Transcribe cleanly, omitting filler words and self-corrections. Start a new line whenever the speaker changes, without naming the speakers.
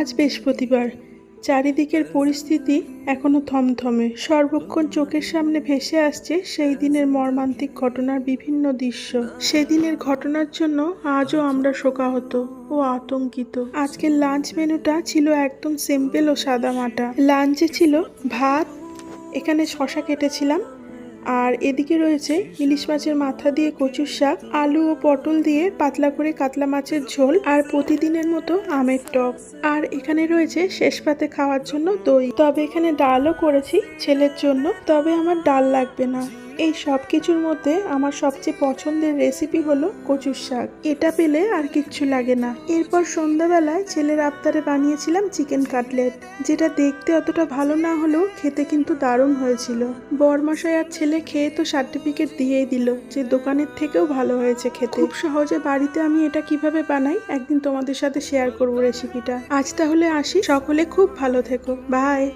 আজ বৃহস্পতিবার। চারিদিকের পরিস্থিতি এখনো থমথমে। সর্বক্ষণ চোখের সামনে ভেসে আসছে সেই দিনের মর্মান্তিক ঘটনার বিভিন্ন দৃশ্য। সেদিনের ঘটনার জন্য আজও আমরা শোকাহত ও আতঙ্কিত। আজকের লাঞ্চ মেনুটা ছিল একদম সিম্পল ও সাদামাটা। লাঞ্চে ছিল ভাত, এখানে শশা কেটেছিলাম, আর এদিকে রয়েছে ইলিশ মাছের মাথা দিয়ে কচুর শাক, আলু ও পটল দিয়ে পাতলা করে কাতলা মাছের ঝোল, আর প্রতিদিনের মতো আমের টক। আর এখানে রয়েছে শেষ পাতে খাওয়ার জন্য দই। তবে এখানে ডালও করেছি ছেলের জন্য, তবে আমার ডাল লাগবে না। এই সব কিছুর মধ্যে আমার সবচেয়ে পছন্দের রেসিপি হলো কচুর শাক। এটা পেলে আর কিচ্ছু লাগে না। এরপর সন্ধ্যাবেলায় ছেলের আবদারে বানিয়েছিলাম চিকেন কাটলেট, যেটা দেখতে অতটা ভালো না হলেও খেতে কিন্তু দারুণ হয়েছিল। বরমশাই আর ছেলে খেয়ে তো সার্টিফিকেট দিয়েই দিল যে দোকানের থেকেও ভালো হয়েছে খেতে। খুব সহজে বাড়িতে আমি এটা কিভাবে বানাই একদিন তোমাদের সাথে শেয়ার করব রেসিপিটা। আজ তাহলে আসি, সকলে খুব ভালো থেকো, বাই।